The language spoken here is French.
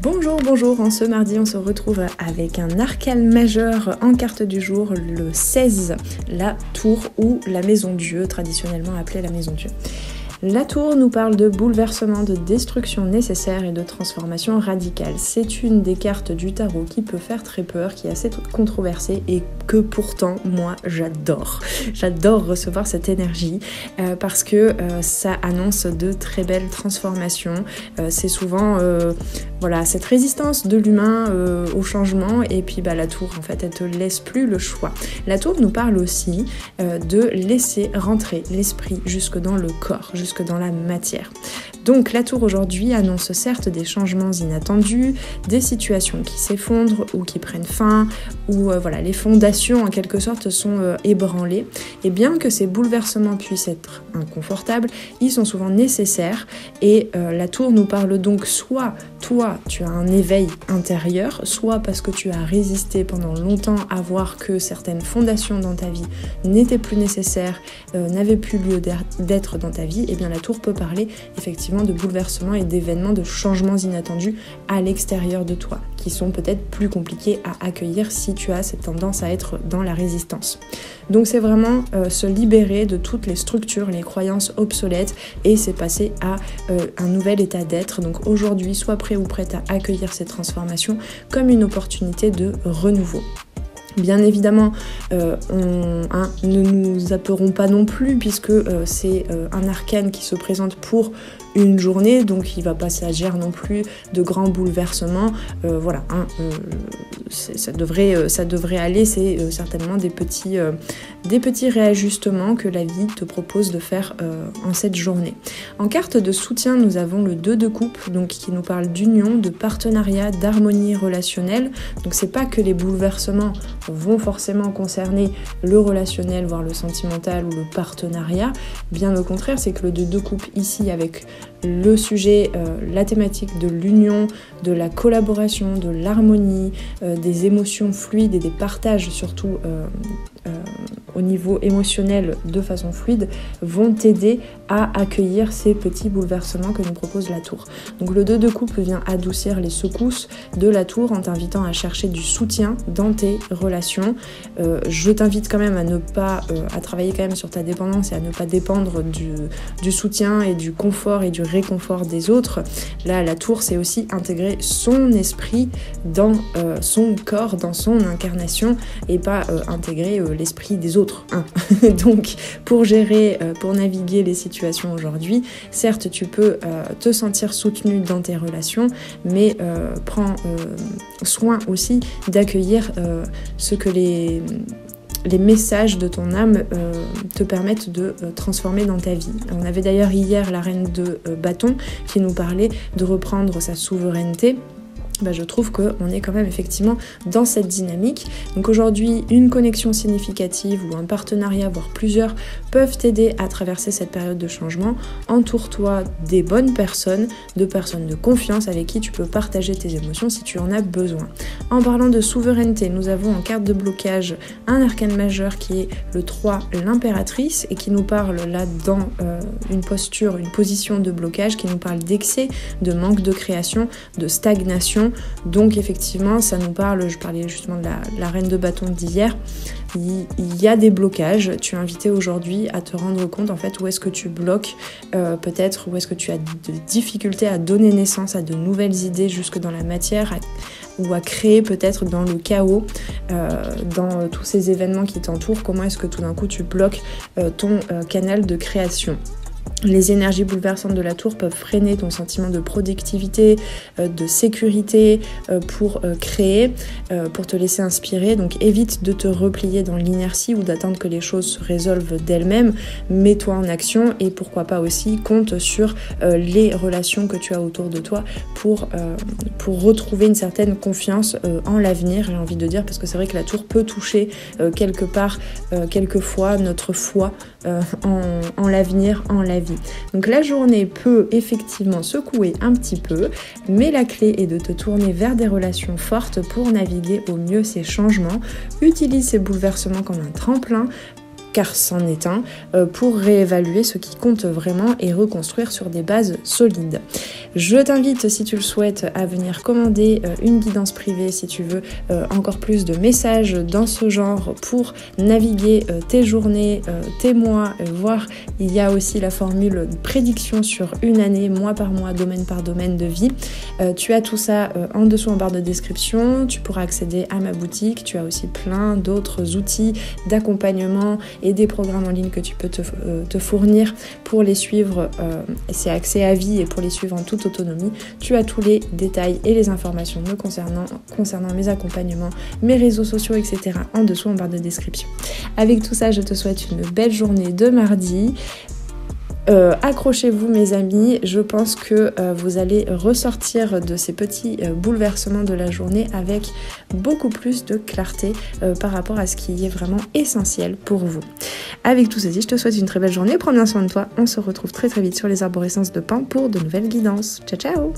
Bonjour, bonjour, en ce mardi on se retrouve avec un arcane majeur en carte du jour, le 16, la tour ou la maison Dieu, traditionnellement appelée la maison Dieu. La tour nous parle de bouleversement, de destruction nécessaire et de transformation radicale. C'est une des cartes du tarot qui peut faire très peur, qui est assez controversée et que pourtant, moi, j'adore. J'adore recevoir cette énergie parce que ça annonce de très belles transformations. C'est souvent voilà, cette résistance de l'humain au changement et puis la tour, en fait, elle te laisse plus le choix. La tour nous parle aussi de laisser rentrer l'esprit jusque dans le corps, jusque dans la matière. Donc la tour aujourd'hui annonce certes des changements inattendus, des situations qui s'effondrent ou qui prennent fin, ou voilà, les fondations en quelque sorte sont ébranlées. Et bien que ces bouleversements puissent être inconfortables, ils sont souvent nécessaires et la tour nous parle donc soit toi tu as un éveil intérieur, soit parce que tu as résisté pendant longtemps à voir que certaines fondations dans ta vie n'étaient plus nécessaires, n'avaient plus lieu d'être dans ta vie, et bien la tour peut parler effectivement de bouleversements et d'événements, de changements inattendus à l'extérieur de toi, qui sont peut-être plus compliqués à accueillir si tu as cette tendance à être dans la résistance. Donc c'est vraiment se libérer de toutes les structures, les croyances obsolètes et c'est passer à un nouvel état d'être. Donc aujourd'hui, sois prêt ou prête à accueillir ces transformations comme une opportunité de renouveau. Bien évidemment, ne nous apeurons pas non plus puisque c'est un arcane qui se présente pour une journée, donc il ne va pas s'agir non plus de grands bouleversements. Voilà, ça devrait aller, c'est certainement des petits réajustements que la vie te propose de faire en cette journée. En carte de soutien, nous avons le 2 de coupe, donc qui nous parle d'union, de partenariat, d'harmonie relationnelle. Donc c'est pas que les bouleversements vont forcément concerner le relationnel, voire le sentimental ou le partenariat. Bien au contraire, c'est que le 2 de coupe ici avec le sujet, la thématique de l'union, de la collaboration, de l'harmonie, des émotions fluides et des partages surtout au niveau émotionnel de façon fluide vont t'aider à accueillir ces petits bouleversements que nous propose la tour. Donc le 2 de coupe vient adoucir les secousses de la tour en t'invitant à chercher du soutien dans tes relations. Je t'invite quand même à travailler quand même sur ta dépendance et à ne pas dépendre du soutien et du confort et du réconfort des autres. Là, la tour, c'est aussi intégrer son esprit dans son corps, dans son incarnation et pas intégrer l'esprit des autres. Donc pour gérer, pour naviguer les situations aujourd'hui, certes tu peux te sentir soutenu dans tes relations, mais prends soin aussi d'accueillir ce que les messages de ton âme te permettent de transformer dans ta vie. On avait d'ailleurs hier la reine de bâton qui nous parlait de reprendre sa souveraineté. Je trouve qu'on est quand même effectivement dans cette dynamique. Donc aujourd'hui, une connexion significative ou un partenariat, voire plusieurs, peuvent t'aider à traverser cette période de changement. Entoure-toi des bonnes personnes, de personnes de confiance avec qui tu peux partager tes émotions si tu en as besoin. En parlant de souveraineté, nous avons en carte de blocage un arcane majeur qui est le 3, l'impératrice, et qui nous parle là dans une position de blocage, qui nous parle d'excès, de manque de création, de stagnation. Donc effectivement, ça nous parle, je parlais justement de la reine de bâton d'hier, il y a des blocages. Tu es invité aujourd'hui à te rendre compte en fait où est-ce que tu bloques, peut-être où est-ce que tu as de difficultés à donner naissance à de nouvelles idées jusque dans la matière, ou à créer peut-être dans le chaos, dans tous ces événements qui t'entourent. Comment est-ce que tout d'un coup tu bloques ton canal de création? Les énergies bouleversantes de la tour peuvent freiner ton sentiment de productivité, de sécurité pour créer, pour te laisser inspirer. Donc évite de te replier dans l'inertie ou d'attendre que les choses se résolvent d'elles-mêmes. Mets-toi en action et pourquoi pas aussi compte sur les relations que tu as autour de toi pour retrouver une certaine confiance en l'avenir, j'ai envie de dire, parce que c'est vrai que la tour peut toucher quelquefois notre foi en l'avenir, en la vie. Donc la journée peut effectivement secouer un petit peu, mais la clé est de te tourner vers des relations fortes pour naviguer au mieux ces changements. Utilise ces bouleversements comme un tremplin car c'en est un, pour réévaluer ce qui compte vraiment et reconstruire sur des bases solides. Je t'invite, si tu le souhaites, à venir commander une guidance privée si tu veux encore plus de messages dans ce genre pour naviguer tes journées, tes mois, voir il y a aussi la formule prédiction sur une année, mois par mois, domaine par domaine de vie. Tu as tout ça en dessous en barre de description, tu pourras accéder à ma boutique, tu as aussi plein d'autres outils d'accompagnement et des programmes en ligne que tu peux te fournir pour les suivre, c'est accès à vie et pour les suivre en toute autonomie. Tu as tous les détails et les informations me concernant mes accompagnements, mes réseaux sociaux, etc. en dessous en barre de description. Avec tout ça, je te souhaite une belle journée de mardi. Accrochez-vous mes amis, je pense que vous allez ressortir de ces petits bouleversements de la journée avec beaucoup plus de clarté par rapport à ce qui est vraiment essentiel pour vous. Avec tout ceci, je te souhaite une très belle journée, prends bien soin de toi, on se retrouve très très vite sur les arborescences de Pan pour de nouvelles guidances. Ciao ciao!